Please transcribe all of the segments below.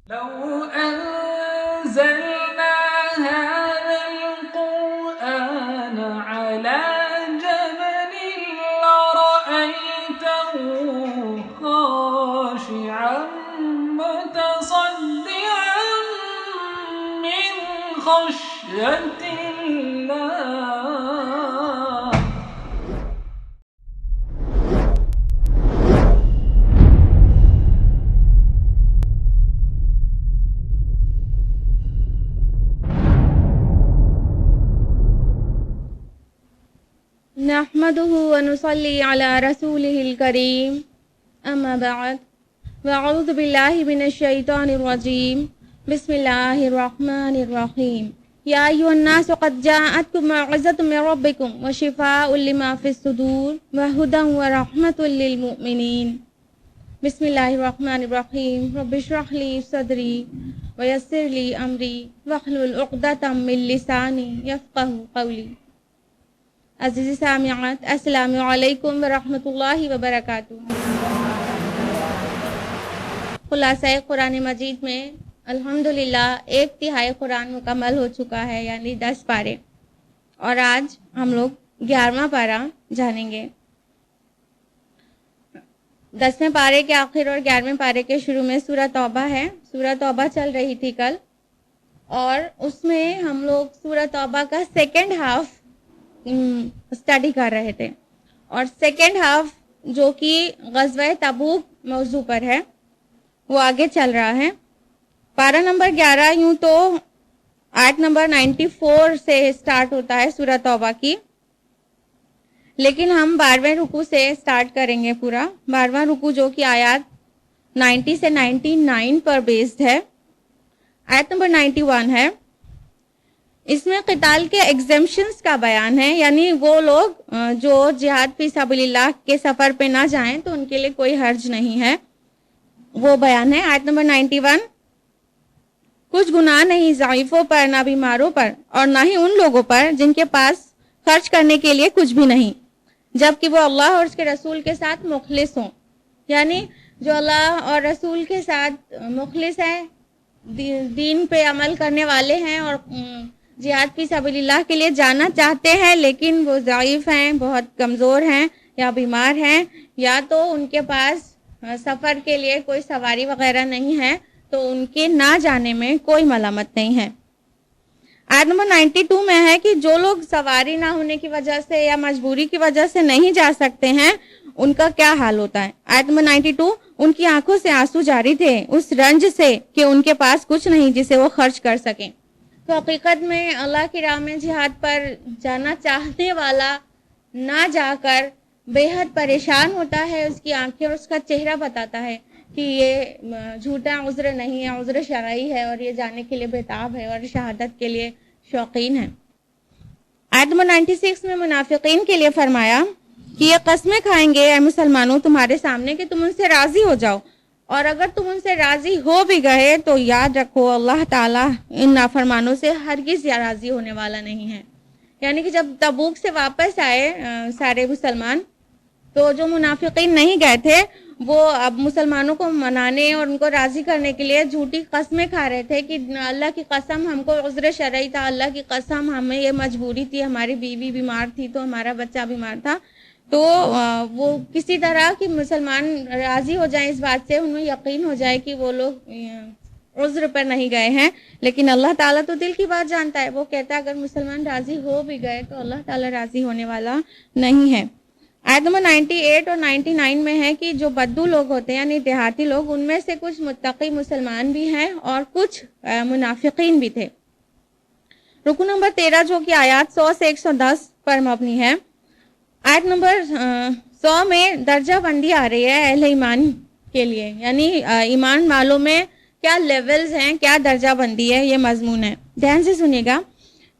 لو أنزلنا هذا القرآن على جبل لرأيته خاشعا متصدعا من خشية الله. نحمده ونصلي على رسوله الكريم أما بعد وأعوذ بالله من الشيطان الرجيم بسم الله الرحمن الرحيم يا أيها الناس قد جاءتكم موعظة من ربكم وشفاء لما في الصدور وهدى ورحمة للمؤمنين. بسم الله الرحمن الرحيم رب اشرح لي صدري ويسر لي أمري واحلل عقدة من لساني يفقهوا قولي. عزیزی سامعات، السلام علیکم ورحمۃ اللہ وبرکاتہ۔ خلاصہ قرآن مجید میں الحمدللہ 1/3 قرآن مکمل ہو چکا ہے، یعنی 10 پارے، اور آج ہم لوگ 11واں پارہ جانیں گے۔ 10ویں پارے کے آخر اور 11ویں پارے کے شروع میں سورہ توبہ ہے۔ سورہ توبہ چل رہی تھی کل، اور اس میں ہم لوگ سورہ توبہ کا سیکنڈ ہاف اسٹڈی کر رہے تھے، اور سیکنڈ ہاف جو کہ غزوہ تبوک موضوع پر ہے وہ آگے چل رہا ہے۔ پارہ نمبر 11 یوں تو آیت نمبر 94 سے سٹارٹ ہوتا ہے سورہ توبہ کی، لیکن ہم 12ویں رکوع سے سٹارٹ کریں گے پورا۔ 12واں رکوع جو کہ آیات 90 سے 99 پر بیسڈ ہے۔ آیت نمبر 91 ہے۔ اس میں قتال کے ایگزمپشنز کا بیان ہے، یعنی وہ لوگ جو جہاد فی سبیل اللہ کے سفر پہ نہ جائیں تو ان کے لیے کوئی حرج نہیں ہے، وہ بیان ہے۔ آیت نمبر 91، کچھ گناہ نہیں ضعیفوں پر، نہ بیماروں پر، اور نہ ہی ان لوگوں پر جن کے پاس خرچ کرنے کے لیے کچھ بھی نہیں، جبکہ وہ اللہ اور اس کے رسول کے ساتھ مخلص ہوں۔ یعنی جو اللہ اور رسول کے ساتھ مخلص ہیں، دین پہ عمل کرنے والے ہیں، اور جہاد فی سبیل اللہ کے لیے جانا چاہتے ہیں لیکن وہ ضعیف ہیں، بہت کمزور ہیں یا بیمار ہیں، یا تو ان کے پاس سفر کے لیے کوئی سواری وغیرہ نہیں ہے، تو ان کے نہ جانے میں کوئی ملامت نہیں ہے۔ آیت نمبر 92 میں ہے کہ جو لوگ سواری نہ ہونے کی وجہ سے یا مجبوری کی وجہ سے نہیں جا سکتے ہیں ان کا کیا حال ہوتا ہے۔ آیت نمبر 92، ان کی آنکھوں سے آنسو جاری تھے اس رنج سے کہ ان کے پاس کچھ نہیں جسے وہ خرچ کر سکیں۔ تو حقیقت میں اللہ کی راہ میں جہاد پر جانا چاہنے والا نہ جا کر بے حد پریشان ہوتا ہے، اس کی آنکھیں اور اس کا چہرہ بتاتا ہے کہ یہ جھوٹا عذر نہیں ہے، عذر شرعی ہے، اور یہ جانے کے لیے بےتاب ہے اور شہادت کے لیے شوقین ہے۔ آیت نمبر 96 میں منافقین کے لیے فرمایا کہ یہ قسمیں کھائیں گے اے مسلمانوں تمہارے سامنے کہ تم ان سے راضی ہو جاؤ، اور اگر تم ان سے راضی ہو بھی گئے تو یاد رکھو اللہ تعالیٰ ان نافرمانوں سے ہرگز راضی ہونے والا نہیں ہے۔ یعنی کہ جب تبوک سے واپس آئے سارے مسلمان، تو جو منافقین نہیں گئے تھے وہ اب مسلمانوں کو منانے اور ان کو راضی کرنے کے لیے جھوٹی قسمیں کھا رہے تھے کہ اللہ کی قسم ہم کو عذر شرعی تھا، اللہ کی قسم ہمیں یہ مجبوری تھی، ہماری بیوی بیمار تھی تو ہمارا بچہ بیمار تھا، تو وہ کسی طرح کہ مسلمان راضی ہو جائیں اس بات سے، انہیں یقین ہو جائے کہ وہ لوگ عذر پر نہیں گئے ہیں۔ لیکن اللہ تعالیٰ تو دل کی بات جانتا ہے، وہ کہتا ہے اگر مسلمان راضی ہو بھی گئے تو اللہ تعالیٰ راضی ہونے والا نہیں ہے۔ آیت نمبر 98 اور 99 میں ہے کہ جو بدو لوگ ہوتے ہیں یعنی دیہاتی لوگ، ان میں سے کچھ متقی مسلمان بھی ہیں اور کچھ منافقین بھی تھے۔ رکو نمبر 13 جو کہ آیات 100 سے 110 پر مبنی ہے۔ آیت نمبر 100 میں درجہ بندی آ رہی ہے اہل ایمان کے لیے، یعنی ایمان والوں میں کیا لیولز ہیں، کیا درجہ بندی ہے، یہ مضمون ہے۔ دھیان سے سنیے گا۔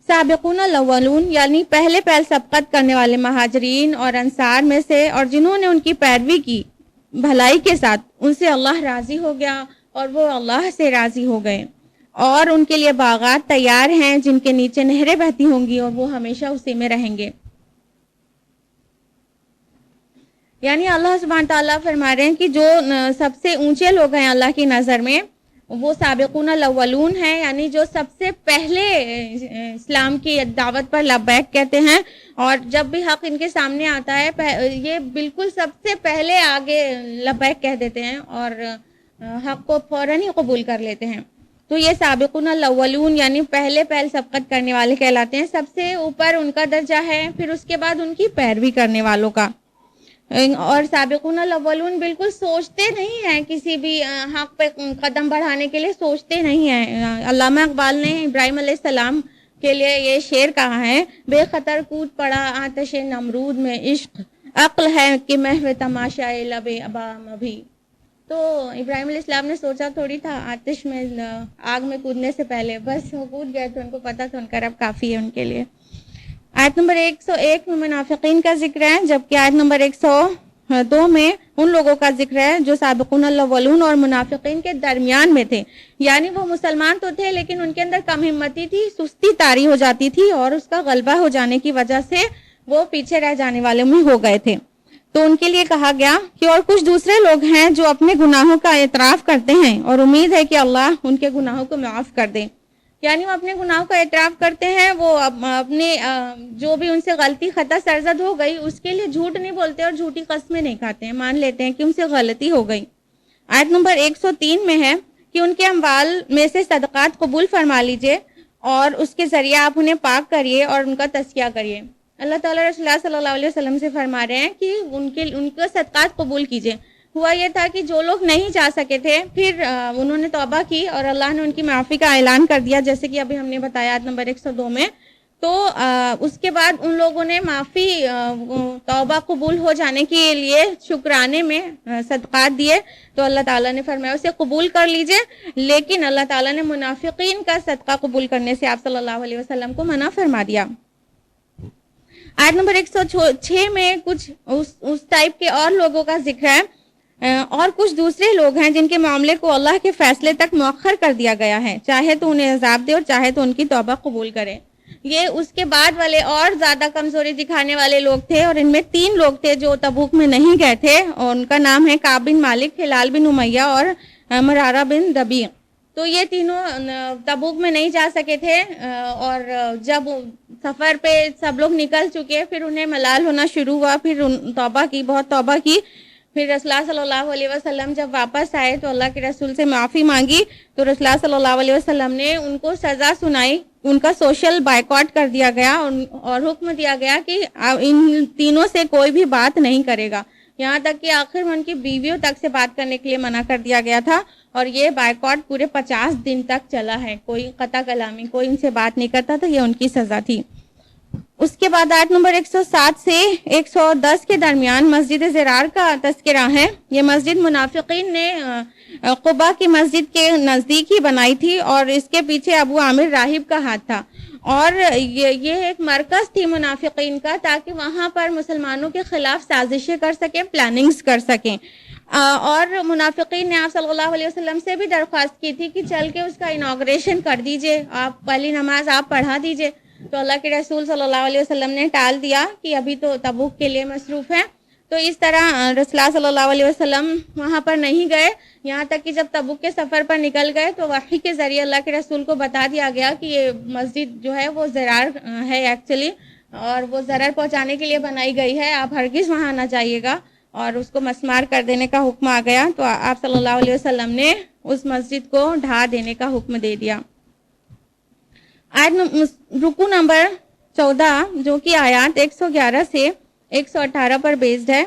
سابقون الاولون یعنی پہلے سبقت کرنے والے مہاجرین اور انصار میں سے، اور جنہوں نے ان کی پیروی کی بھلائی کے ساتھ، ان سے اللہ راضی ہو گیا اور وہ اللہ سے راضی ہو گئے، اور ان کے لیے باغات تیار ہیں جن کے نیچے نہریں بہتی ہوں گی اور وہ ہمیشہ اسی میں رہیں گے۔ یعنی اللہ سبحانہ تعالیٰ فرما رہے ہیں کہ جو سب سے اونچے لوگ ہیں اللہ کی نظر میں، وہ سابقون الاولون ہیں، یعنی جو سب سے پہلے اسلام کی دعوت پر لبیک کہتے ہیں، اور جب بھی حق ان کے سامنے آتا ہے یہ بالکل سب سے پہلے آگے لبیک کہہ دیتے ہیں اور حق کو فوراً ہی قبول کر لیتے ہیں. تو یہ سابقون الاولون یعنی پہلے سبقت کرنے والے کہلاتے ہیں. سب سے اوپر ان کا درجہ ہے، پھر اس کے بعد ان کی پیروی کرنے والوں کا. اور سابقون الاولون بالکل سوچتے نہیں ہیں، کسی بھی حق پہ قدم بڑھانے کے لیے سوچتے نہیں ہیں. علامہ اقبال نے ابراہیم علیہ السلام کے لیے یہ شعر کہا ہے: بے خطر کود پڑا آتش نمرود میں عشق، عقل ہے کہ محو تماشائے لب ابام ابھی. تو ابراہیم علیہ السلام نے سوچا تھوڑی تھا آتش میں آگ میں کودنے سے پہلے، بس وہ کود گئے تو ان کو پتا تھا ان کا رب کافی ہے ان کے لیے. آیت نمبر 101 میں منافقین کا ذکر ہے، جبکہ آیت نمبر 102 میں ان لوگوں کا ذکر ہے جو سابقون الاولون اور منافقین کے درمیان میں تھے. یعنی وہ مسلمان تو تھے لیکن ان کے اندر کم ہمتی تھی، سستی طاری ہو جاتی تھی، اور اس کا غلبہ ہو جانے کی وجہ سے وہ پیچھے رہ جانے والے میں ہو گئے تھے. تو ان کے لیے کہا گیا کہ اور کچھ دوسرے لوگ ہیں جو اپنے گناہوں کا اعتراف کرتے ہیں اور امید ہے کہ اللہ ان کے گناہوں کو معاف کر دے. یعنی وہ اپنے گناہوں کا اعتراف کرتے ہیں، وہ اپنے جو بھی ان سے غلطی خطا سرزد ہو گئی اس کے لیے جھوٹ نہیں بولتے اور جھوٹی قسمیں نہیں کھاتے ہیں، مان لیتے ہیں کہ ان سے غلطی ہو گئی. آیت نمبر 103 میں ہے کہ ان کے اموال میں سے صدقات قبول فرما لیجئے اور اس کے ذریعے آپ انہیں پاک کریے اور ان کا تزکیہ کریے. اللہ تعالیٰ رسول اللہ صلی اللہ علیہ وسلم سے فرما رہے ہیں کہ ان کے صدقات قبول کیجئے. ہوا یہ تھا کہ جو لوگ نہیں جا سکے تھے پھر انہوں نے توبہ کی اور اللہ نے ان کی معافی کا اعلان کر دیا، جیسے کہ ابھی ہم نے بتایا آیت نمبر 102 میں. تو اس کے بعد ان لوگوں نے معافی توبہ قبول ہو جانے کے لیے شکرانے میں صدقات دیے. تو اللہ تعالیٰ نے فرمایا اسے قبول کر لیجئے، لیکن اللہ تعالیٰ نے منافقین کا صدقہ قبول کرنے سے آپ صلی اللہ علیہ وسلم کو منع فرما دیا. آیت نمبر 106 میں کچھ اس ٹائپ کے اور لوگوں کا ذکر ہے، اور کچھ دوسرے لوگ ہیں جن کے معاملے کو اللہ کے فیصلے تک مؤخر کر دیا گیا ہے، چاہے تو انہیں عذاب دے اور چاہے تو ان کی توبہ قبول کرے. یہ اس کے بعد والے اور زیادہ کمزوری دکھانے والے لوگ تھے، اور ان میں 3 لوگ تھے جو تبوک میں نہیں گئے تھے، اور ان کا نام ہے کعب بن مالک، ہلال بن امیہ اور مرارہ بن ربیع. تو یہ تینوں تبوک میں نہیں جا سکے تھے، اور جب سفر پہ سب لوگ نکل چکے پھر انہیں ملال ہونا شروع ہوا، پھر توبہ کی، بہت توبہ کی. پھر رسول اللہ صلی اللہ علیہ وسلم جب واپس آئے تو اللہ کے رسول سے معافی مانگی، تو رسول اللہ صلی اللہ علیہ وسلم نے ان کو سزا سنائی، ان کا سوشل بائیکاٹ کر دیا گیا اور حکم دیا گیا کہ ان تینوں سے کوئی بھی بات نہیں کرے گا، یہاں تک کہ آخر میں ان کی بیویوں تک سے بات کرنے کے لیے منع کر دیا گیا تھا. اور یہ بائیکاٹ پورے 50 دن تک چلا ہے، کوئی قطع کلامی، کوئی ان سے بات نہیں کرتا تھا، یہ ان کی سزا تھی. اس کے بعد آیت نمبر 107 سے 110 کے درمیان مسجد زرار کا تذکرہ ہے. یہ مسجد منافقین نے قباء کی مسجد کے نزدیک ہی بنائی تھی، اور اس کے پیچھے ابو عامر راہب کا ہاتھ تھا، اور یہ ایک مرکز تھی منافقین کا، تاکہ وہاں پر مسلمانوں کے خلاف سازشیں کر سکیں، پلاننگز کر سکیں. اور منافقین نے آپ صلی اللہ علیہ وسلم سے بھی درخواست کی تھی کہ چل کے اس کا انوگریشن کر دیجئے، آپ پہلی نماز آپ پڑھا دیجئے. تو اللہ کے رسول صلی اللہ علیہ وسلم نے ٹال دیا کہ ابھی تو تبوک کے لیے مصروف ہیں. تو اس طرح رسول اللہ صلی اللہ علیہ وسلم وہاں پر نہیں گئے، یہاں تک کہ جب تبوک کے سفر پر نکل گئے تو وحی کے ذریعے اللہ کے رسول کو بتا دیا گیا کہ یہ مسجد جو ہے وہ زرار ہے ایکچولی، اور وہ ضرر پہنچانے کے لیے بنائی گئی ہے، آپ ہرگز وہاں نہ جائیے گا، اور اس کو مسمار کر دینے کا حکم آ گیا. تو آپ صلی اللہ علیہ وسلم نے اس مسجد کو ڈھا دینے کا حکم دے دیا. رکو نمبر 14 جو کہ آیات 111 سے 118 پر بیسڈ ہے،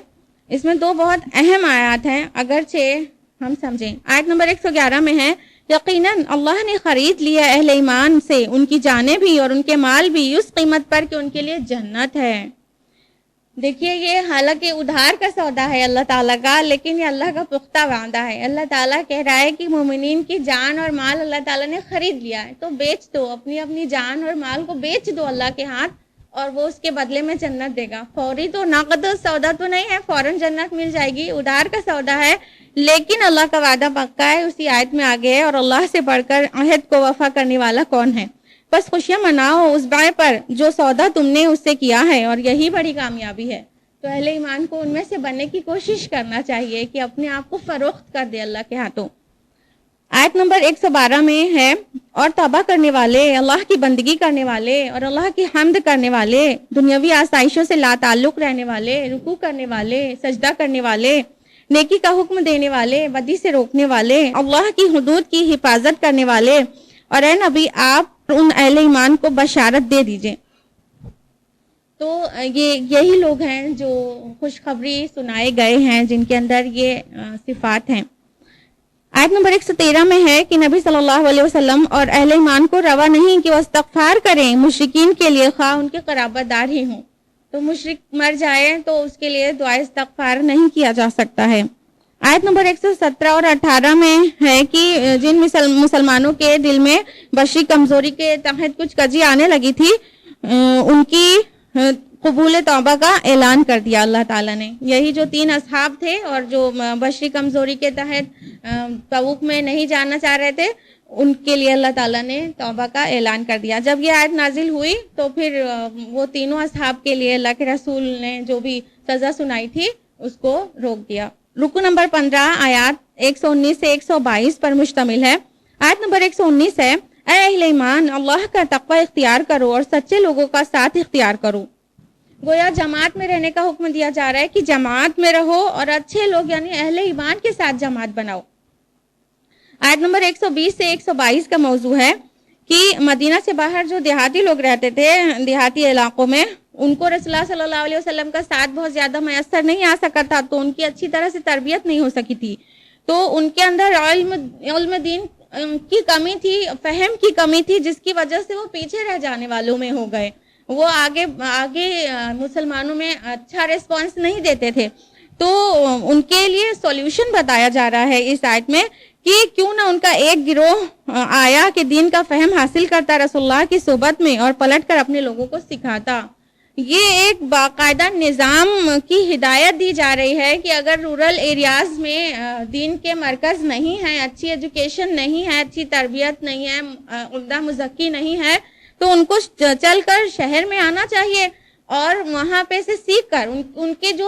اس میں 2 بہت اہم آیات ہیں اگرچہ ہم سمجھیں. آیت نمبر 111 میں ہے یقیناً اللہ نے خرید لیا اہل ایمان سے ان کی جانیں بھی اور ان کے مال بھی اس قیمت پر کہ ان کے لیے جنت ہے. دیکھیے یہ حالانکہ ادھار کا سودا ہے اللہ تعالیٰ کا، لیکن یہ اللہ کا پختہ وعدہ ہے. اللہ تعالیٰ کہہ رہا ہے کہ مومنین کی جان اور مال اللہ تعالیٰ نے خرید لیا ہے، تو بیچ دو، اپنی جان اور مال کو بیچ دو اللہ کے ہاتھ، اور وہ اس کے بدلے میں جنت دے گا. فوری تو نقد سودا تو نہیں ہے، فوراً جنت مل جائے گی، ادھار کا سودا ہے، لیکن اللہ کا وعدہ پکا ہے. اسی آیت میں آگے ہے اور اللہ سے بڑھ کر عہد کو وفا کرنے والا کون ہے. بس خوشیاں مناؤ اس بائے پر جو سودا تم نے اس سے کیا ہے، اور یہی بڑی کامیابی ہے. تو اہل ایمان کو ان میں سے بننے کی کوشش کرنا چاہیے کہ اپنے آپ کو فروخت کر دے اللہ کے ہاتھوں. آیت نمبر 112 میں ہے اور توبہ کرنے والے، اللہ کی بندگی کرنے والے اور اللہ کی حمد کرنے والے، دنیاوی آسائشوں سے لا تعلق رہنے والے، رکوع کرنے والے، سجدہ کرنے والے، نیکی کا حکم دینے والے، بدی سے روکنے والے، اللہ کی حدود کی حفاظت کرنے والے، اور اے نبی آپ ان اہل ایمان کو بشارت دے دیجئے۔ تو یہی لوگ ہیں جو خوشخبری سنائے گئے ہیں، جن کے اندر یہ صفات ہیں۔ آیت نمبر 113 میں ہے کہ نبی صلی اللہ علیہ وسلم اور اہل ایمان کو روا نہیں کہ وہ استغفار کریں مشرکین کے لیے، خواہ ان کے قرابت دار ہی ہوں۔ تو مشرک مر جائے تو اس کے لیے دعا استغفار نہیں کیا جا سکتا ہے۔ آیت نمبر 117 اور 18 میں ہے کہ جن مسلمانوں کے دل میں بشری کمزوری کے تحت کچھ کجی آنے لگی تھی، ان کی قبول توبہ کا اعلان کر دیا اللہ تعالیٰ نے۔ یہی جو 3 اصحاب تھے اور جو بشری کمزوری کے تحت تبوک میں نہیں جانا چاہ رہے تھے، ان کے لیے اللہ تعالیٰ نے توبہ کا اعلان کر دیا۔ جب یہ آیت نازل ہوئی تو پھر وہ تینوں اصحاب کے لیے اللہ کے رسول نے جو بھی سزا سنائی تھی اس کو روک دیا۔ رکو نمبر 15 آیات 119 سے 122 پر مشتمل ہے۔ آیت نمبر 119 ہے، اے اہل ایمان، اللہ کا تقوی اختیار کرو اور سچے لوگوں کا ساتھ اختیار کرو۔ گویا جماعت میں رہنے کا حکم دیا جا رہا ہے کہ جماعت میں رہو اور اچھے لوگ یعنی اہل ایمان کے ساتھ جماعت بناؤ۔ آیت نمبر 120 سے 122 کا موضوع ہے کہ مدینہ سے باہر جو دیہاتی لوگ رہتے تھے، دیہاتی علاقوں میں، ان کو رسول اللہ صلی اللہ علیہ وسلم کا ساتھ بہت زیادہ میسر نہیں آ سکا تھا، تو ان کی اچھی طرح سے تربیت نہیں ہو سکی تھی، تو ان کے اندر علم دین کی کمی تھی، فہم کی کمی تھی، جس کی وجہ سے وہ پیچھے رہ جانے والوں میں ہو گئے، وہ آگے مسلمانوں میں اچھا ریسپانس نہیں دیتے تھے۔ تو ان کے لیے سولوشن بتایا جا رہا ہے اس آیت میں کہ کیوں نہ ان کا ایک گروہ آیا کہ دین کا فہم حاصل کرتا رسول اللہ کی صحبت میں اور پلٹ کر اپنے لوگوں کو سکھاتا۔ یہ ایک باقاعدہ نظام کی ہدایت دی جا رہی ہے کہ اگر رورل ایریاز میں دین کے مرکز نہیں ہیں، اچھی ایجوکیشن نہیں ہے، اچھی تربیت نہیں ہے، عمدہ مزکی نہیں ہے، تو ان کو چل کر شہر میں آنا چاہیے اور وہاں پہ سے سیکھ کر ان کے جو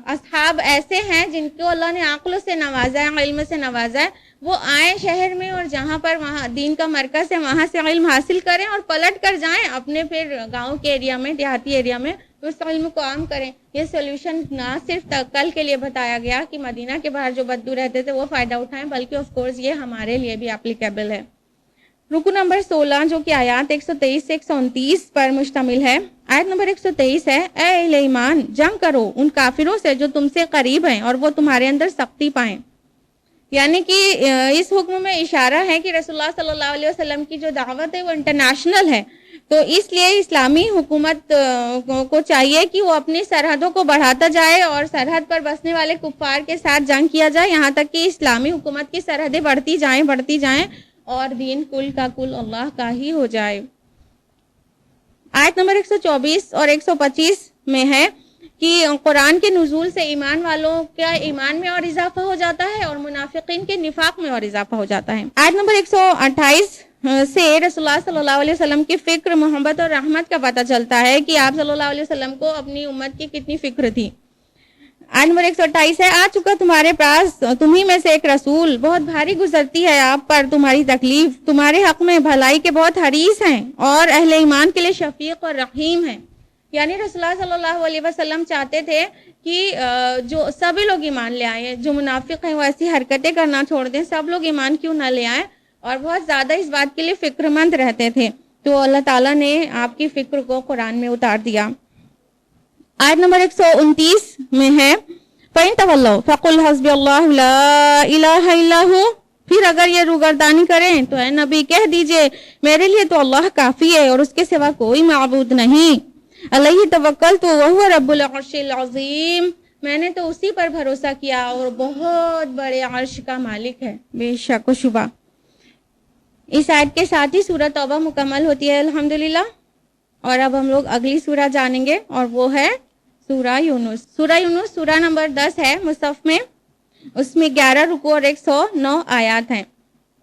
اصحاب ایسے ہیں جن کو اللہ نے عقل سے نوازا ہے، علم سے نوازا ہے، وہ آئیں شہر میں اور جہاں پر وہاں دین کا مرکز ہے وہاں سے علم حاصل کریں اور پلٹ کر جائیں اپنے پھر گاؤں کے ایریا میں، دیہاتی ایریا میں اس علم کو عام کریں۔ یہ سولوشن نہ صرف کل کے لیے بتایا گیا کہ مدینہ کے باہر جو بدو رہتے تھے وہ فائدہ اٹھائیں، بلکہ آف کورس یہ ہمارے لیے بھی اپلیکیبل ہے۔ رکو نمبر 16 جو کہ آیات 123 سے 129 پر مشتمل ہے۔ آیت نمبر 123 ہے، اے اہل ایمان، جنگ کرو ان کافروں سے جو تم سے قریب ہیں اور وہ تمہارے اندر سختی پائیں۔ یعنی کہ اس حکم میں اشارہ ہے کہ رسول اللہ صلی اللہ علیہ وسلم کی جو دعوت ہے وہ انٹرنیشنل ہے، تو اس لیے اسلامی حکومت کو چاہیے کہ وہ اپنی سرحدوں کو بڑھاتا جائے اور سرحد پر بسنے والے کفار کے ساتھ جنگ کیا جائے، یہاں تک کہ اسلامی حکومت کی سرحدیں بڑھتی جائیں اور دین کل کا کل اللہ کا ہی ہو جائے۔ آیت نمبر 124 اور 125 میں ہے کہ قرآن کے نزول سے ایمان والوں کا ایمان میں اور اضافہ ہو جاتا ہے اور منافقین کے نفاق میں اور اضافہ ہو جاتا ہے۔ آیت نمبر 128 سے رسول اللہ صلی اللہ علیہ وسلم کی فکر، محبت اور رحمت کا پتہ چلتا ہے کہ آپ صلی اللہ علیہ وسلم کو اپنی امت کی کتنی فکر تھی۔ آیت نمبر 128 ہے، آ چکا تمہارے پاس تمہیں میں سے ایک رسول، بہت بھاری گزرتی ہے آپ پر تمہاری تکلیف، تمہارے حق میں بھلائی کے بہت حریص ہیں اور اہل ایمان کے لیے شفیق اور رحیم ہیں۔ یعنی رسول اللہ صلی اللہ علیہ وسلم چاہتے تھے کہ جو سبھی لوگ ایمان لے آئیں، جو منافق ہیں وہ ایسی حرکتیں کرنا چھوڑ دیں، سب لوگ ایمان کیوں نہ لے آئیں، اور بہت زیادہ اس بات کے لیے فکر مند رہتے تھے۔ تو اللہ تعالیٰ نے آپ کی فکر کو قرآن میں اتار دیا۔ آیت نمبر 129 میں ہے، فَإِن تَوَلَّوْا فَقُلْ حَسْبِيَ اللَّهُ لَا إِلَٰهَ إِلَّا هُوَ، پھر اگر یہ روگردانی کریں تو اے نبی کہہ دیجئے میرے لیے تو اللہ کافی ہے اور اس کے سوا کوئی معبود نہیں، علیہ توکلت وہو رب العرش العظیم، میں نے تو اسی پر بھروسہ کیا اور بہت بڑے عرش کا مالک ہے، بے شک و شبہ۔ اس آیت کے ساتھ ہی سورہ توبہ مکمل ہوتی ہے الحمدللہ، اور اب ہم لوگ اگلی سورہ جانیں گے اور وہ ہے سورہ یونس۔ سورہ یونس سورہ نمبر 10 ہے مصحف میں، اس میں 11 رکوع اور 109 آیات ہیں،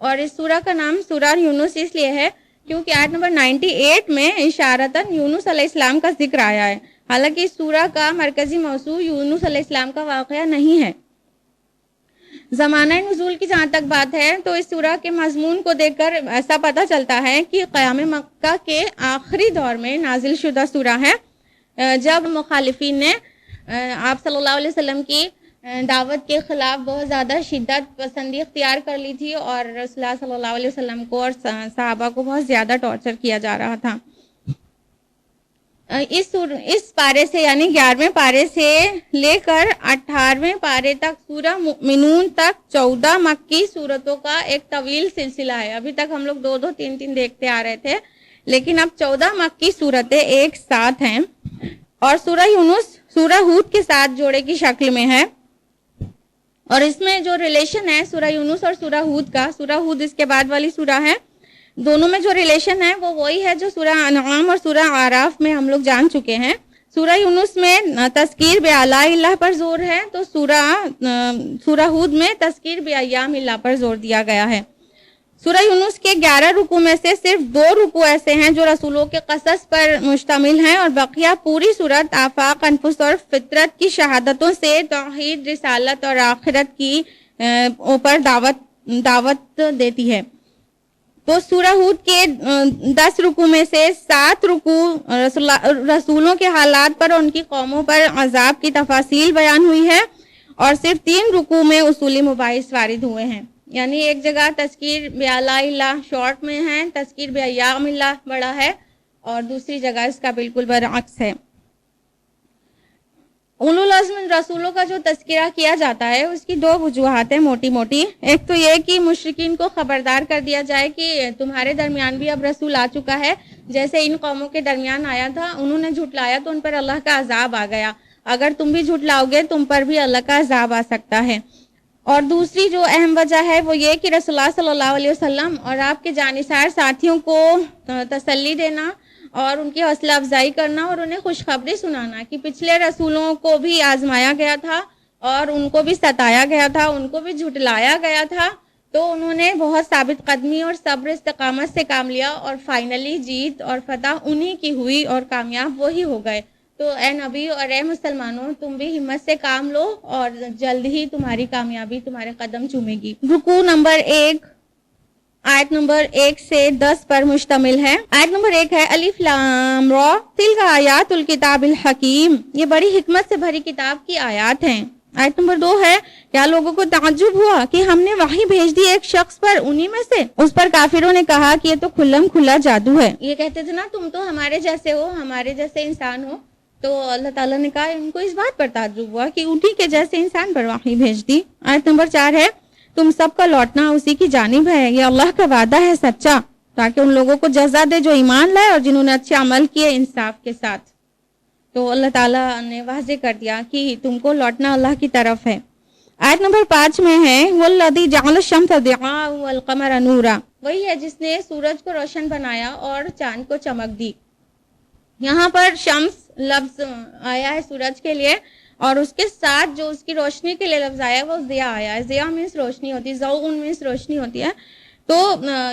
اور اس سورہ کا نام سورہ یونس اس لیے ہے کیونکہ آیت نمبر 98 میں اشارتاً یونس علیہ السلام کا ذکر آیا ہے، حالانکہ اس سورہ کا مرکزی موضوع یونس علیہ السلام کا واقعہ نہیں ہے۔ زمانہ نزول کی جہاں تک بات ہے تو اس سورہ کے مضمون کو دیکھ کر ایسا پتہ چلتا ہے کہ قیام مکہ کے آخری دور میں نازل شدہ سورہ ہے، جب مخالفین نے آپ صلی اللہ علیہ وسلم کی دعوت کے خلاف بہت زیادہ شدت پسندی اختیار کر لی تھی، اور رسول اللہ صلی اللہ علیہ وسلم کو اور صحابہ کو بہت زیادہ ٹارچر کیا جا رہا تھا۔ اس پارے سے یعنی 11ویں پارے سے لے کر 18ویں پارے تک سورہ مؤمنون تک 14 مکی صورتوں کا ایک طویل سلسلہ ہے۔ ابھی تک ہم لوگ 2 3 دیکھتے آ رہے تھے، لیکن اب 14 مکی صورتیں ایک ساتھ ہیں، اور سورہ یونس سورہ ہود کے ساتھ جوڑے کی شکل میں ہے، اور اس میں جو ریلیشن ہے سورہ یونس اور سورہ ہود کا، سورہ ہود اس کے بعد والی سورہ ہے، دونوں میں جو ریلیشن ہے وہ وہی ہے جو سورہ انعام اور سورہ اعراف میں ہم لوگ جان چکے ہیں۔ سورہ یونس میں تذکیر بآلاء اللہ پر زور ہے، تو سورہ ہود میں تذکیر بایام اللہ پر زور دیا گیا ہے۔ سورہ یونس کے 11 رکوع میں سے صرف 2 رکوع ایسے ہیں جو رسولوں کے قصص پر مشتمل ہیں، اور بقیہ پوری صورت آفاق، انفس اور فطرت کی شہادتوں سے توحید، رسالت اور آخرت کی اوپر دعوت دیتی ہے۔ تو سورہ ہود کے 10 رکوع میں سے 7 رکوع رسولوں کے حالات پر اور ان کی قوموں پر عذاب کی تفاصیل بیان ہوئی ہے، اور صرف 3 رکوع میں اصولی مباحث وارد ہوئے ہیں۔ یعنی ایک جگہ تذکیر بآلاء اللہ شارٹ میں ہے، تذکیر بایام اللہ بڑا ہے، اور دوسری جگہ اس کا بالکل برعکس ہے۔ اولو العزم رسولوں کا جو تذکرہ کیا جاتا ہے اس کی 2 وجوہات ہیں موٹی موٹی۔ ایک تو یہ کہ مشرکین کو خبردار کر دیا جائے کہ تمہارے درمیان بھی اب رسول آ چکا ہے، جیسے ان قوموں کے درمیان آیا تھا، انہوں نے جھٹلایا تو ان پر اللہ کا عذاب آ گیا، اگر تم بھی جھٹلاؤ گے تم پر بھی اللہ کا عذاب آ سکتا ہے۔ اور دوسری جو اہم وجہ ہے وہ یہ کہ رسول اللہ صلی اللہ علیہ وسلم اور آپ کے جانثار ساتھیوں کو تسلی دینا اور ان کی حوصلہ افزائی کرنا، اور انہیں خوشخبری سنانا کہ پچھلے رسولوں کو بھی آزمایا گیا تھا اور ان کو بھی ستایا گیا تھا، ان کو بھی جھٹلایا گیا تھا، تو انہوں نے بہت ثابت قدمی اور صبر استقامت سے کام لیا، اور فائنلی جیت اور فتح انہی کی ہوئی اور کامیاب وہی ہو گئے۔ تو اے نبی اور اے مسلمانوں، تم بھی ہمت سے کام لو اور جلد ہی تمہاری کامیابی تمہارے قدم چومے گی۔ رکوع نمبر 1 آیت نمبر 1 سے 10 پر مشتمل ہے۔ آیت نمبر 1 ہے الف لام را تلک آیات الکتاب الحکیم، یہ بڑی حکمت سے بھری کتاب کی آیات ہیں۔ آیت نمبر 2 ہے کیا لوگوں کو تعجب ہوا کہ ہم نے وحی بھیج دی ایک شخص پر انہی میں سے؟ اس پر کافروں نے کہا کہ یہ تو کھلم کھلا جادو ہے۔ یہ کہتے تھے نا تم تو ہمارے جیسے ہو، ہمارے جیسے انسان ہو، تو اللہ تعالیٰ نے کہا ان کو اس بات پر تعجب ہوا کہ انہی کے جیسے انسان پر وحی بھیج دی۔ آیت نمبر 4 ہے تم سب کا لوٹنا اسی کی جانب ہے، یہ اللہ کا وعدہ ہے سچا، تاکہ ان لوگوں کو جزا دے جو ایمان لائے اور جنہوں نے اچھے عمل کیے انصاف کے ساتھ۔ تو اللہ تعالیٰ نے واضح کر دیا کہ تم کو لوٹنا اللہ کی طرف ہے۔ آیت نمبر 5 میں ہے وَالَّذِي جَعَلَ الشَّمْسَ ضِيَاءً وَالْقَمَرَ نُورًا، وہی ہے جس نے سورج کو روشن بنایا اور چاند کو چمک دی۔ یہاں پر شمس لفظ آیا ہے سورج کے لیے، اور اس کے ساتھ جو اس کی روشنی کے لیے لفظ آیا ہے وہ ضیاء آیا ہے۔ ضیاء مینس روشنی ہوتی ہے، ضوء مینس روشنی ہوتی ہے۔ تو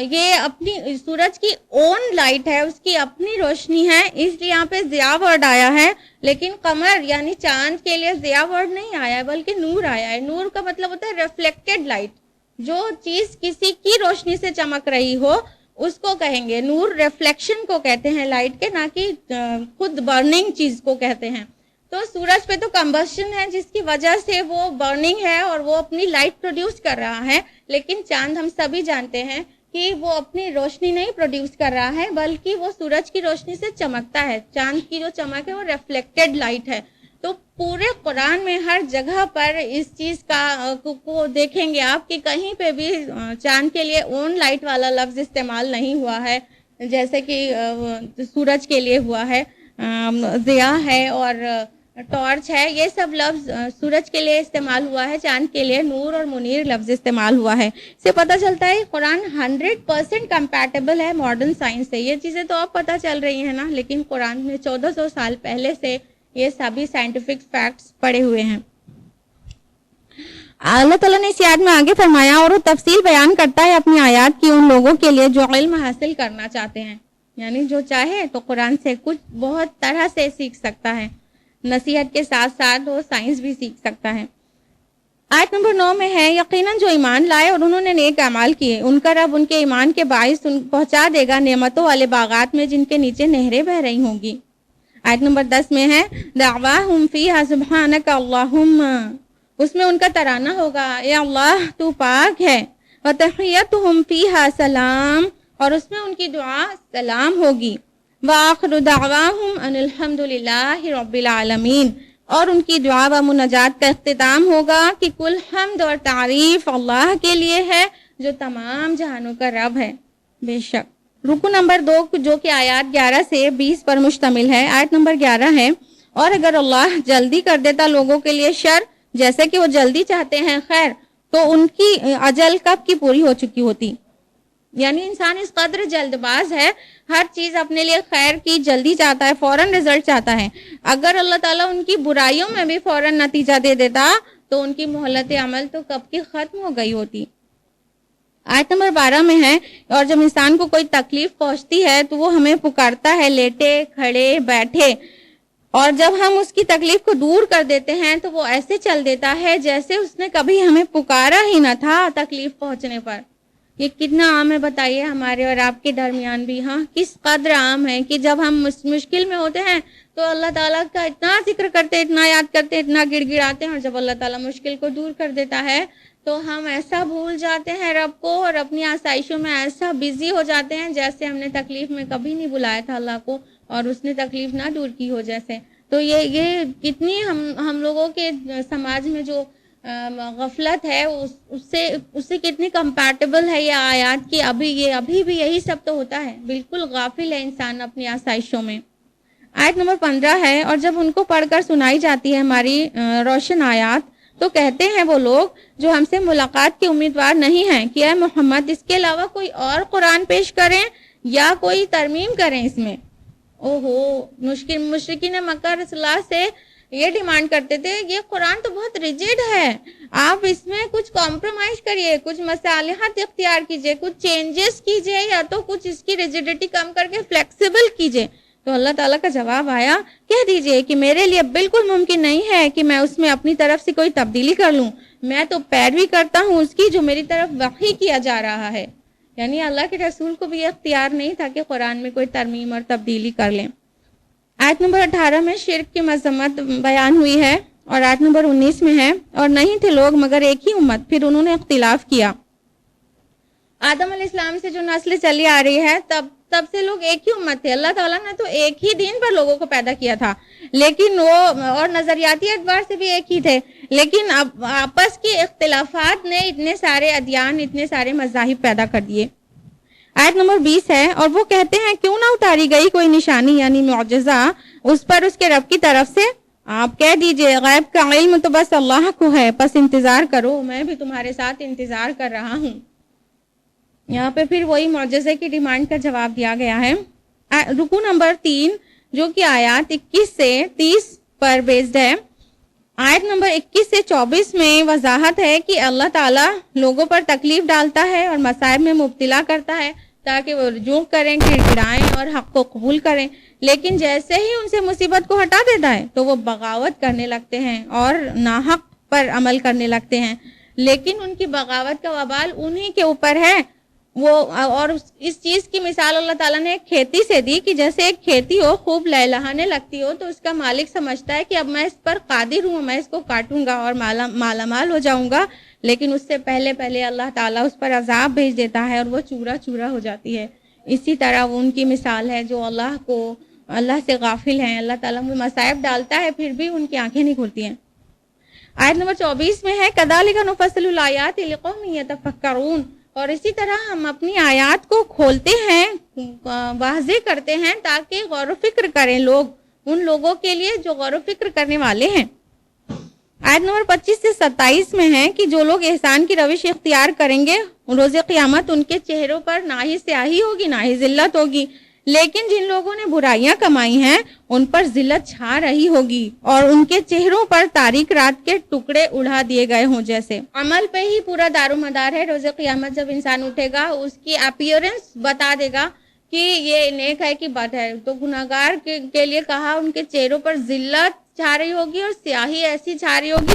یہ اپنی سورج کی اون لائٹ ہے، اس کی اپنی روشنی ہے، اس لیے یہاں پہ ضیاء ورڈ آیا ہے، لیکن قمر یعنی چاند کے لیے ضیاء ورڈ نہیں آیا ہے بلکہ نور آیا ہے۔ نور کا مطلب ہوتا ہے ریفلیکٹڈ لائٹ، جو چیز کسی کی روشنی سے چمک رہی ہو اس کو کہیں گے نور۔ ریفلیکشن کو کہتے ہیں لائٹ کے، نہ کہ خود برننگ چیز کو کہتے ہیں۔ تو سورج پہ تو کمبشن ہے جس کی وجہ سے وہ برننگ ہے اور وہ اپنی لائٹ پروڈیوس کر رہا ہے، لیکن چاند ہم سبھی جانتے ہیں کہ وہ اپنی روشنی نہیں پروڈیوس کر رہا ہے بلکہ وہ سورج کی روشنی سے چمکتا ہے۔ چاند کی جو چمک ہے وہ ریفلیکٹڈ لائٹ ہے۔ تو پورے قرآن میں ہر جگہ پر اس چیز کو دیکھیں گے آپ کہ کہیں پہ بھی چاند کے لیے اون لائٹ والا لفظ استعمال نہیں ہوا ہے، جیسے کہ سورج کے لیے ہوا ہے، ضیاء ہے اور ٹارچ ہے، یہ سب لفظ سورج کے لیے استعمال ہوا ہے، چاند کے لیے نور اور منیر لفظ استعمال ہوا ہے۔ اس سے پتہ چلتا ہے قرآن 100% کمپیٹیبل ہے ماڈرن سائنس سے۔ یہ چیزیں تو اب پتہ چل رہی ہیں نا، لیکن قرآن میں 1400 سال پہلے سے یہ سبھی سائنٹیفک فیکٹس پڑے ہوئے ہیں۔ اللہ تعالیٰ نے اس آیت میں آگے فرمایا اور وہ تفصیل بیان کرتا ہے اپنی آیات کی ان لوگوں کے لیے جو علم حاصل کرنا چاہتے ہیں، یعنی جو چاہے تو قرآن سے کچھ بہت طرح سے سیکھ سکتا ہے، نصیحت کے ساتھ ساتھ وہ سائنس بھی سیکھ سکتا ہے۔ آیت نمبر 9 میں ہے یقیناً جو ایمان لائے اور انہوں نے نیک اعمال کیے ان کا رب ان کے ایمان کے باعث پہنچا دے گا نعمتوں والے باغات میں جن کے نیچے نہریں بہ رہی ہوں گی۔ آیت نمبر 10 میں ہے دعواہم فیہا سبحانک اللہم، اس میں ان کا ترانہ ہوگا اے اللہ تو پاک ہے، وتحیتہم فیہا سلام، اور اس میں ان کی دعا سلام ہوگی، وآخر دعواہم ان الحمد للہ رب العالمین، اور ان کی دعا و مناجات کا اختتام ہوگا کہ کل حمد اور تعریف اللہ کے لیے ہے جو تمام جہانوں کا رب ہے۔ بے شک۔ رکو نمبر 2 جو کہ آیات 11 سے 20 پر مشتمل ہے، آیت نمبر 11 ہے اور اگر اللہ جلدی کر دیتا لوگوں کے لیے شر جیسے کہ وہ جلدی چاہتے ہیں خیر تو ان کی اجل کب کی پوری ہو چکی ہوتی۔ یعنی انسان اس قدر جلد باز ہے، ہر چیز اپنے لیے خیر کی جلدی چاہتا ہے، فوراً رزلٹ چاہتا ہے۔ اگر اللہ تعالیٰ ان کی برائیوں میں بھی فوراً نتیجہ دے دیتا تو ان کی مہلت عمل تو کب کی ختم ہو گئی ہوتی۔ آیت نمبر 12 میں ہے اور جب انسان کو کوئی تکلیف پہنچتی ہے تو وہ ہمیں پکارتا ہے لیٹے کھڑے بیٹھے، اور جب ہم اس کی تکلیف کو دور کر دیتے ہیں تو وہ ایسے چل دیتا ہے جیسے اس نے کبھی ہمیں پکارا ہی نہ تھا تکلیف پہنچنے پر۔ یہ کتنا عام ہے بتائیے ہمارے اور آپ کے درمیان بھی، ہاں کس قدر عام ہے کہ جب ہم مشکل میں ہوتے ہیں تو اللہ تعالیٰ کا اتنا ذکر کرتے، اتنا یاد کرتے، اتنا گڑ گڑاتے ہیں، اور جب اللہ تعالیٰ مشکل کو دور کر دیتا ہے تو ہم ایسا بھول جاتے ہیں رب کو اور اپنی آسائشوں میں ایسا بزی ہو جاتے ہیں جیسے ہم نے تکلیف میں کبھی نہیں بلایا تھا اللہ کو اور اس نے تکلیف نہ دور کی ہو جیسے۔ تو یہ کتنی ہم لوگوں کے سماج میں جو غفلت ہے اس سے کتنی کمپیٹیبل ہے یہ آیات کی، ابھی بھی یہی سب تو ہوتا ہے، بالکل غافل ہے انسان اپنی آسائشوں میں۔ آیت نمبر 15 ہے اور جب ان کو پڑھ کر سنائی جاتی ہے ہماری روشن آیات تو کہتے ہیں وہ لوگ جو ہم سے ملاقات کے امیدوار نہیں ہیں کہ اے محمد اس کے علاوہ کوئی اور قرآن پیش کریں یا کوئی ترمیم کریں اس میں۔ مشرکین مکہ رسول اللہ سے یہ ڈیمانڈ کرتے تھے یہ قرآن تو بہت ریجڈ ہے، آپ اس میں کچھ کمپرومائز کریے، کچھ مصالحت اختیار کیجئے، کچھ چینجز کیجئے یا تو کچھ اس کی ریجڈیٹی کم کر کے فلیکسیبل کیجئے۔ تو اللہ تعالیٰ کا جواب آیا کہہ دیجئے کہ میرے لیے بالکل ممکن نہیں ہے کہ میں اس میں اپنی طرف سے کوئی تبدیلی کر لوں، میں تو پیروی کرتا ہوں اس کی جو میری طرف وحی کیا جا رہا ہے۔ یعنی اللہ کے رسول کو بھی یہ اختیار نہیں تھا کہ قرآن میں کوئی ترمیم اور تبدیلی کر لیں۔ آیت نمبر 18 میں شرک کی مذمت بیان ہوئی ہے اور آیت نمبر 19 میں ہے اور نہیں تھے لوگ مگر ایک ہی امت پھر انہوں نے اختلاف کیا۔ آدم علیہ السلام سے جو نسل چلی آ رہی ہے تب سے لوگ ایک ہی امت تھے، اللہ تعالیٰ نے تو ایک ہی دین پر لوگوں کو پیدا کیا تھا، لیکن وہ اور نظریاتی اعتبار سے بھی ایک ہی تھے، لیکن اب آپس کی اختلافات نے اتنے سارے ادیان اتنے سارے مذاہب پیدا کر دیے۔ آیت نمبر 20 ہے اور وہ کہتے ہیں کیوں نہ اتاری گئی کوئی نشانی یعنی معجزہ اس پر اس کے رب کی طرف سے۔ آپ کہہ دیجئے غیب کا علم تو بس اللہ کو ہے، پس انتظار کرو، میں بھی تمہارے ساتھ انتظار کر رہا ہوں۔ یہاں پہ پھر وہی معجزے کی ڈیمانڈ کا جواب دیا گیا ہے۔ رکو نمبر 3 جو کہ آیات 21 سے 30 پر بیسڈ ہے۔ آیت نمبر 21 سے 24 میں وضاحت ہے کہ اللہ تعالیٰ لوگوں پر تکلیف ڈالتا ہے اور مصائب میں مبتلا کرتا ہے تاکہ وہ رجوع کریں، گڑ گڑائیں اور حق کو قبول کریں، لیکن جیسے ہی ان سے مصیبت کو ہٹا دیتا ہے تو وہ بغاوت کرنے لگتے ہیں اور ناحق پر عمل کرنے لگتے ہیں، لیکن ان کی بغاوت کا وبال انہی کے اوپر ہے۔ اور اس چیز کی مثال اللہ تعالیٰ نے ایک کھیتی سے دی کہ جیسے ایک کھیتی ہو خوب لہلہانے لگتی ہو تو اس کا مالک سمجھتا ہے کہ اب میں اس پر قادر ہوں، میں اس کو کاٹوں گا اور مالا مال ہو جاؤں گا، لیکن اس سے پہلے اللہ تعالیٰ اس پر عذاب بھیج دیتا ہے اور وہ چورا چورا ہو جاتی ہے۔ اسی طرح وہ ان کی مثال ہے جو اللہ سے غافل ہیں، اللہ تعالیٰ وہ مصائب ڈالتا ہے پھر بھی ان کی آنکھیں نہیں کھلتی ہیں۔ آیت نمبر 24 میں ہے کذالک نفصل الآیات لقوم یتفکرون، اور اسی طرح ہم اپنی آیات کو کھولتے ہیں، واضح کرتے ہیں تاکہ غور و فکر کریں لوگ، ان لوگوں کے لیے جو غور و فکر کرنے والے ہیں۔ آیت نمبر 25 سے 27 میں ہے کہ جو لوگ احسان کی روش اختیار کریں گے روز قیامت ان کے چہروں پر نہ ہی سیاہی ہوگی نہ ہی ذلت ہوگی، لیکن جن لوگوں نے برائیاں کمائی ہیں ان پر ذلت چھا رہی ہوگی اور ان کے چہروں پر تاریک رات کے ٹکڑے اڑا دیے گئے ہوں جیسے۔ عمل پہ ہی پورا دار و مدار ہے، روز قیامت جب انسان اٹھے گا اس کی اپیئرنس بتا دے گا کہ یہ نیک ہے کہ بد ہے۔ تو گناہگار کے لیے کہا ان کے چہروں پر ذلت چھا رہی ہوگی اور سیاہی ایسی چھا رہی ہوگی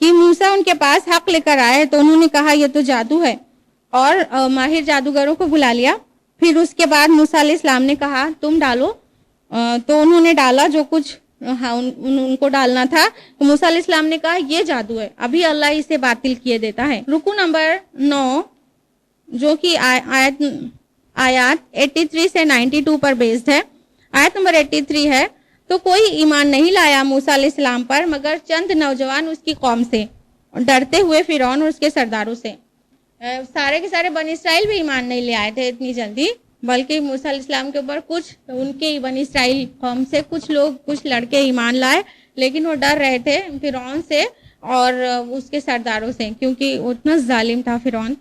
کہ موسیٰ ان کے پاس حق لے کر آئے تو انہوں نے کہا یہ تو جادو ہے اور ماہر جادوگروں کو بلا لیا. پھر اس کے بعد موسیٰ علیہ السلام نے کہا تم ڈالو, تو انہوں نے ڈالا جو کچھ ان کو ڈالنا تھا. تو موسیٰ علیہ السلام نے کہا یہ جادو ہے, ابھی اللہ اسے باطل کیے دیتا ہے. رکو نمبر 9 جو کہ آیات 83 سے 92 پر بیسڈ ہے. آیت نمبر 83 ہے تو کوئی ایمان نہیں لایا موسیٰ علیہ السلام پر مگر چند نوجوان اس کی قوم سے, ڈرتے ہوئے فرعون اور اس کے سرداروں سے. سارے کے سارے بنی اسرائیل بھی ایمان نہیں لے آئے تھے اتنی جلدی, بلکہ موسیٰ علیہ السلام کے اوپر کچھ ان کے بنی اسرائیل قوم سے کچھ لڑکے ایمان لائے, لیکن وہ ڈر رہے تھے فرعون سے اور اس کے سرداروں سے, کیونکہ اتنا ظالم تھا فرعون.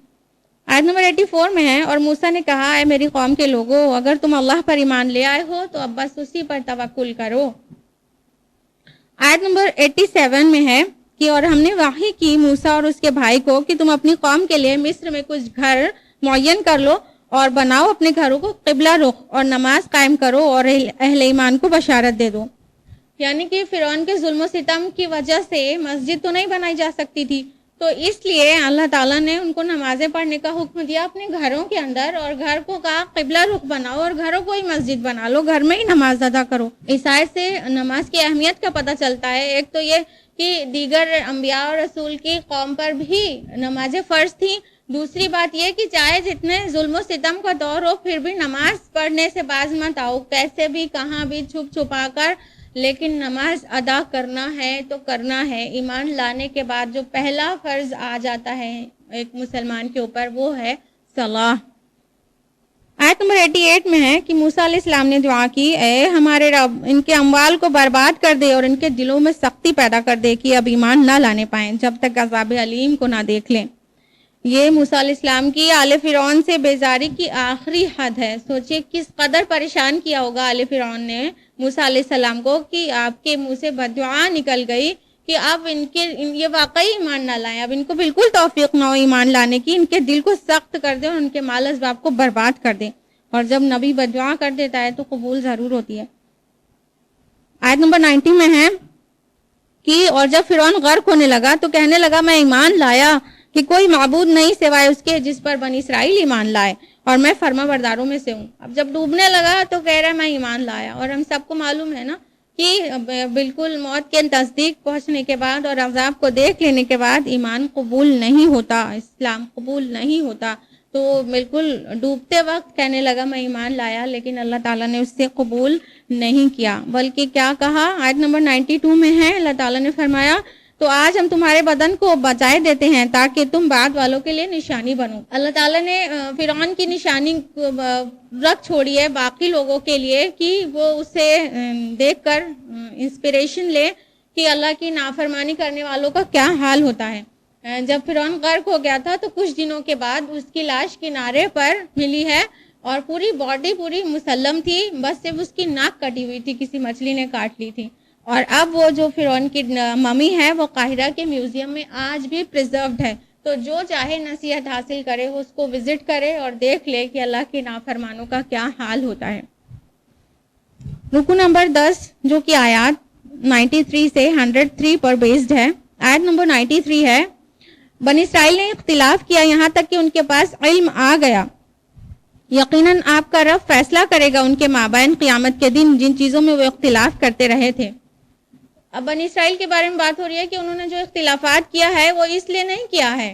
آیت نمبر 84 میں ہے اور موسیٰ نے کہا اے میری قوم کے لوگوں, اگر تم اللہ پر ایمان لے آئے ہو تو اب بس اسی پر توکل کرو. آیت نمبر 87 میں ہے کہ اور ہم نے وحی کی موسیٰ اور اس کے بھائی کو کہ تم اپنی قوم کے لیے مصر میں کچھ گھر معین کر لو اور بناؤ اپنے گھروں کو قبلہ رخ اور نماز قائم کرو اور اہل ایمان کو بشارت دے دو. یعنی کہ فرعون کے ظلم و ستم کی وجہ سے مسجد تو نہیں بنائی جا سکتی تھی, تو اس لیے اللہ تعالیٰ نے ان کو نمازیں پڑھنے کا حکم دیا اپنے گھروں کے اندر, اور گھر کو کہا قبلہ رخ بناؤ اور گھروں کو ہی مسجد بنا لو, گھر میں ہی نماز ادا کرو. اس آیت سے نماز کی اہمیت کا پتہ چلتا ہے. ایک تو یہ کہ دیگر انبیاء اور رسول کی قوم پر بھی نمازیں فرض تھیں. دوسری بات یہ کہ چاہے جتنے ظلم و ستم کا دور ہو پھر بھی نماز پڑھنے سے باز مت آؤ, کیسے بھی کہاں بھی چھپ چھپا کر, لیکن نماز ادا کرنا ہے تو کرنا ہے. ایمان لانے کے بعد جو پہلا فرض آ جاتا ہے ایک مسلمان کے اوپر وہ ہے صلاح. آیت نمبر 88 میں ہے کہ موسیٰ علیہ السلام نے دعا کی اے ہمارے رب ان کے اموال کو برباد کر دے اور ان کے دلوں میں سختی پیدا کر دے کہ اب ایمان نہ لانے پائیں جب تک عذاب علیم کو نہ دیکھ لیں. یہ موسیٰ علیہ السلام کی آل فرعون سے بیزاری کی آخری حد ہے. سوچئے کس قدر پریشان کیا ہوگا آل فرعون نے موسیٰ علیہ السلام کو کہ آپ کے منہ سے بددعا نکل گئی کہ اب یہ واقعی ایمان نہ لائیں, اب ان کو بالکل توفیق نہ ہو ایمان لانے کی, ان کے دل کو سخت کر دیں اور ان کے مال اسباب کو برباد کر دیں. اور جب نبی بددعا کر دیتا ہے تو قبول ضرور ہوتی ہے. آیت نمبر 90 میں ہے کہ اور جب فرعون غرق ہونے لگا تو کہنے لگا میں ایمان لایا کہ کوئی معبود نہیں سوائے اس کے جس پر بنی اسرائیل ایمان لائے, اور میں فرما برداروں میں سے ہوں. اب جب ڈوبنے لگا تو کہہ رہا میں ایمان لایا, اور ہم سب کو معلوم ہے نا کہ بالکل موت کے نزدیک پہنچنے کے بعد اور عذاب کو دیکھ لینے کے بعد ایمان قبول نہیں ہوتا, اسلام قبول نہیں ہوتا. تو بالکل ڈوبتے وقت کہنے لگا میں ایمان لایا, لیکن اللہ تعالیٰ نے اس سے قبول نہیں کیا, بلکہ کیا کہا آیت نمبر 92 میں ہے اللہ تعالیٰ نے فرمایا تو آج ہم تمہارے بدن کو بچائے دیتے ہیں تاکہ تم بعد والوں کے لیے نشانی بنو. اللہ تعالیٰ نے فرعون کی نشانی رکھ چھوڑی ہے باقی لوگوں کے لیے کہ وہ اسے دیکھ کر انسپریشن لے کہ اللہ کی نافرمانی کرنے والوں کا کیا حال ہوتا ہے. جب فرعون غرق ہو گیا تھا تو کچھ دنوں کے بعد اس کی لاش کنارے پر ملی ہے اور پوری باڈی پوری مسلم تھی, بس صرف اس کی ناک کٹی ہوئی تھی, کسی مچھلی نے کاٹ لی تھی. اور اب وہ جو فرعون کی ممی ہے وہ قاہرہ کے میوزیم میں آج بھی پریزروڈ ہے. تو جو چاہے نصیحت حاصل کرے اس کو وزٹ کرے اور دیکھ لے کہ اللہ کے نافرمانوں کا کیا حال ہوتا ہے. رکو نمبر 10 جو کہ آیات 93 سے 103 پر بیسڈ ہے. آیت نمبر 93 ہے بنی اسرائیل نے اختلاف کیا یہاں تک کہ ان کے پاس علم آ گیا, یقیناً آپ کا رب فیصلہ کرے گا ان کے مابین قیامت کے دن جن چیزوں میں وہ اختلاف کرتے رہے تھے. اب بنی اسرائیل کے بارے میں بات ہو رہی ہے کہ انہوں نے جو اختلافات کیا ہے وہ اس لیے نہیں کیا ہے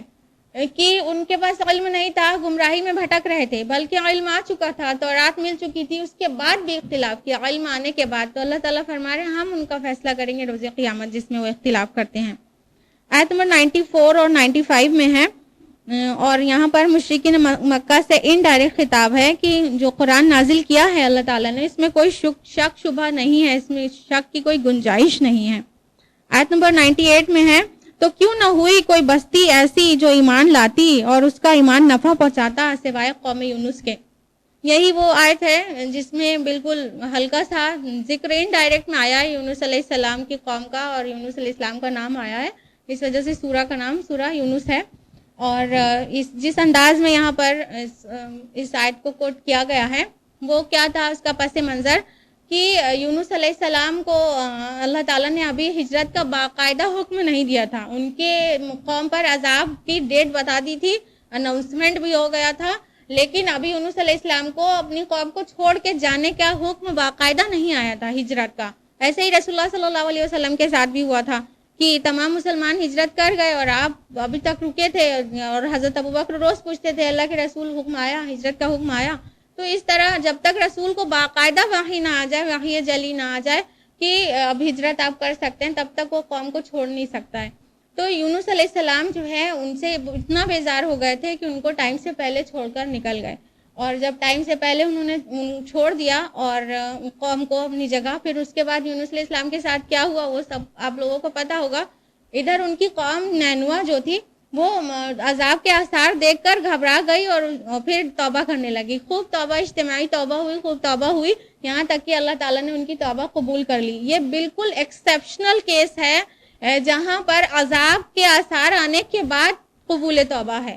کہ ان کے پاس علم نہیں تھا, گمراہی میں بھٹک رہے تھے, بلکہ علم آ چکا تھا, تورات مل چکی تھی, اس کے بعد بھی اختلاف کیا. علم آنے کے بعد تو اللہ تعالیٰ فرما رہے ہیں ہم ان کا فیصلہ کریں گے روز قیامت جس میں وہ اختلاف کرتے ہیں. آیت نمبر 94 اور 95 میں ہے, اور یہاں پر مشرکین مکہ سے انڈائریکٹ خطاب ہے کہ جو قرآن نازل کیا ہے اللہ تعالیٰ نے اس میں کوئی شک شبہ نہیں ہے, اس میں شک کی کوئی گنجائش نہیں ہے. آیت نمبر 98 میں ہے تو کیوں نہ ہوئی کوئی بستی ایسی جو ایمان لاتی اور اس کا ایمان نفع پہنچاتا سوائے قوم یونس کے. یہی وہ آیت ہے جس میں بالکل ہلکا سا ذکر انڈائریکٹ میں آیا ہے یونس علیہ السلام کی قوم کا, اور یونس علیہ السلام کا نام آیا ہے, اس وجہ سے سورہ کا نام سورہ یونس ہے. اور جس انداز میں یہاں پر اس آیت کو کوٹ کیا گیا ہے وہ کیا تھا اس کا پس منظر کہ یونس علیہ السلام کو اللہ تعالیٰ نے ابھی ہجرت کا باقاعدہ حکم نہیں دیا تھا. ان کے قوم پر عذاب کی ڈیٹ بتا دی تھی, اناؤنسمنٹ بھی ہو گیا تھا, لیکن ابھی یونس علیہ السلام کو اپنی قوم کو چھوڑ کے جانے کا حکم باقاعدہ نہیں آیا تھا ہجرت کا. ایسے ہی رسول اللہ صلی اللہ علیہ وسلم کے ساتھ بھی ہوا تھا کہ تمام مسلمان ہجرت کر گئے اور آپ ابھی تک رکے تھے, اور حضرت ابوبکر روز پوچھتے تھے اللہ کے رسول حکم آیا, ہجرت کا حکم آیا. تو اس طرح جب تک رسول کو باقاعدہ وحی نہ آ جائے, وحی جلی نہ آ جائے کہ اب ہجرت آپ کر سکتے ہیں, تب تک وہ قوم کو چھوڑ نہیں سکتا ہے. تو یونس علیہ السلام جو ہے ان سے اتنا بیزار ہو گئے تھے کہ ان کو ٹائم سے پہلے چھوڑ کر نکل گئے, اور جب ٹائم سے پہلے انہوں نے چھوڑ دیا اور قوم کو اپنی جگہ, پھر اس کے بعد یونس علیہ السلام کے ساتھ کیا ہوا وہ سب آپ لوگوں کو پتہ ہوگا. ادھر ان کی قوم نینوا جو تھی وہ عذاب کے آثار دیکھ کر گھبرا گئی اور پھر توبہ کرنے لگی. خوب توبہ, اجتماعی توبہ ہوئی, خوب توبہ ہوئی, یہاں تک کہ اللہ تعالیٰ نے ان کی توبہ قبول کر لی. یہ بالکل ایکسیپشنل کیس ہے جہاں پر عذاب کے آثار آنے کے بعد قبول توبہ ہے,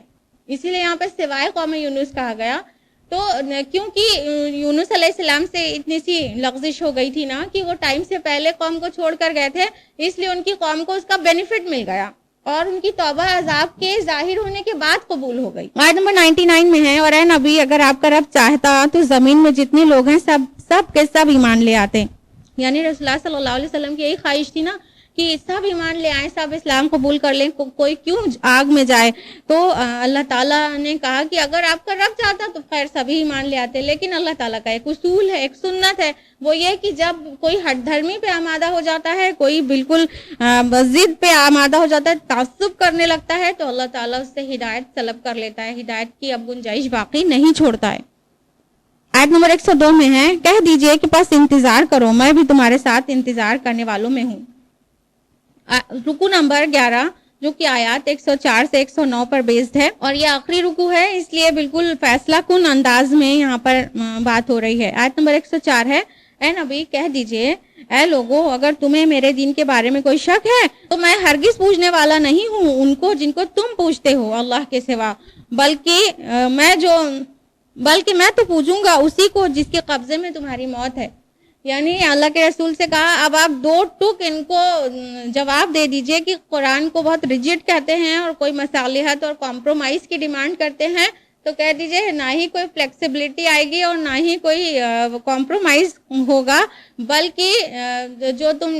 اسی لیے یہاں پہ سوائے قوم یونس کہا گیا. تو کیونکہ یونس علیہ السلام سے اتنی سی لغزش ہو گئی تھی نا کہ وہ ٹائم سے پہلے قوم کو چھوڑ کر گئے تھے, اس لیے ان کی قوم کو اس کا بینیفٹ مل گیا اور ان کی توبہ عذاب کے ظاہر ہونے کے بعد قبول ہو گئی. آیت نمبر 99 میں ہے, اور اے نبی اگر آپ کا رب چاہتا تو زمین میں جتنے لوگ ہیں سب کے سب ایمان لے آتے. یعنی رسول اللہ صلی اللہ علیہ وسلم کی یہی خواہش تھی نا کہ سب ایمان لے آئیں, سب اسلام قبول کر لیں, کوئی کیوں آگ میں جائے. تو اللہ تعالیٰ نے کہا کہ اگر آپ کا رب چاہتا تو خیر سبھی ایمان لے آتے, لیکن اللہ تعالیٰ کا ایک اصول ہے, ایک سنت ہے, وہ یہ کہ جب کوئی ہٹ دھرمی پہ آمادہ ہو جاتا ہے, کوئی بالکل ضد پہ آمادہ ہو جاتا ہے, تعصب کرنے لگتا ہے, تو اللہ تعالیٰ اس سے ہدایت طلب کر لیتا ہے, ہدایت کی اب گنجائش باقی نہیں چھوڑتا ہے. آیت نمبر 102 میں ہے, کہہ دیجئے کہ بس انتظار کرو, میں بھی تمہارے ساتھ انتظار کرنے والوں میں ہوں. رکو نمبر 11 جو کہ آیات 104 سے 109 پر بیسڈ ہے, اور یہ آخری رکو ہے, اس لیے بالکل فیصلہ کن انداز میں یہاں پر بات ہو رہی ہے. آیت نمبر 104 ہے, اے نبی کہہ دیجئے اے لوگو اگر تمہیں میرے دین کے بارے میں کوئی شک ہے تو میں ہرگز پوچھنے والا نہیں ہوں ان کو جن کو تم پوچھتے ہو اللہ کے سوا, بلکہ میں تو پوچھوں گا اسی کو جس کے قبضے میں تمہاری موت ہے. یعنی اللہ کے رسول سے کہا اب آپ دو ٹک ان کو جواب دے دیجئے کہ قرآن کو بہت ریجڈ کہتے ہیں اور کوئی مصالحت اور کمپرومائز کی ڈیمانڈ کرتے ہیں, تو کہہ دیجئے نہ ہی کوئی فلیکسیبلٹی آئے گی اور نہ ہی کوئی کمپرومائز ہوگا, بلکہ جو تم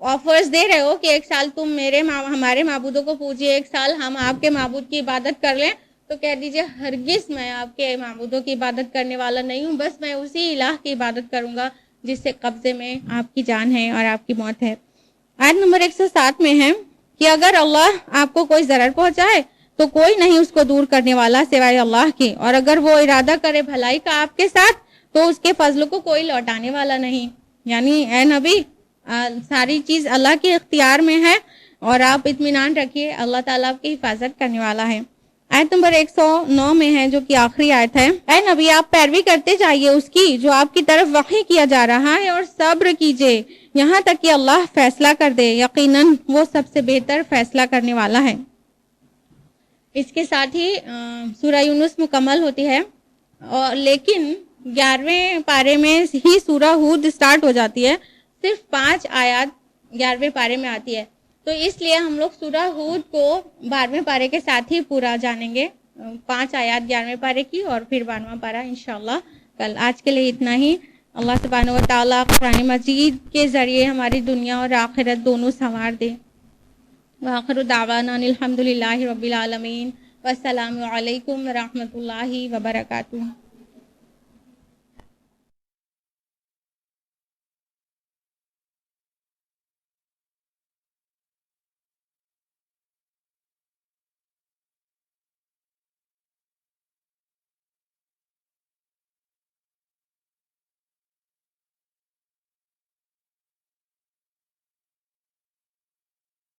آفرز دے رہے ہو کہ ایک سال تم ہمارے معبودوں کو پوجیے, ایک سال ہم آپ کے معبود کی عبادت کر لیں, تو کہہ دیجئے ہرگز میں آپ کے معبودوں کی عبادت کرنے والا نہیں ہوں, بس میں اسی الہ کی عبادت کروں گا جس سے قبضے میں آپ کی جان ہے اور آپ کی موت ہے. آیت نمبر 107 میں ہے کہ اگر اللہ آپ کو کوئی ضرر پہنچائے تو کوئی نہیں اس کو دور کرنے والا سوائے اللہ کے, اور اگر وہ ارادہ کرے بھلائی کا آپ کے ساتھ تو اس کے فضل کو کوئی لوٹانے والا نہیں. یعنی اے نبی ساری چیز اللہ کے اختیار میں ہے اور آپ اطمینان رکھیے, اللہ تعالیٰ آپ کی حفاظت کرنے والا ہے. آیت نمبر 109 میں ہے جو کہ آخری آیت ہے, اے نبی آپ پیروی کرتے جائیے اس کی جو آپ کی طرف وحی کیا جا رہا ہے, اور صبر کیجئے یہاں تک کہ اللہ فیصلہ کر دے, یقیناً وہ سب سے بہتر فیصلہ کرنے والا ہے. اس کے ساتھ ہی سورہ یونس مکمل ہوتی ہے, اور لیکن 11ویں پارے میں ہی سورہ ہود سٹارٹ ہو جاتی ہے, صرف 5 آیات 11ویں پارے میں آتی ہے. تو اس لیے ہم لوگ سورہ ہود کو 12ویں پارے کے ساتھ ہی پورا جانیں گے, 5 آیات 11ویں پارے کی اور پھر 12واں پارہ انشاءاللہ کل. آج کے لیے اتنا ہی. اللہ سبحانہ و تعالیٰ قرآن مجید کے ذریعے ہماری دنیا اور آخرت دونوں سنوار دے. وآخر دعوانا الحمدللہ رب العالمین, والسلام علیکم ورحمۃ اللہ وبرکاتہ.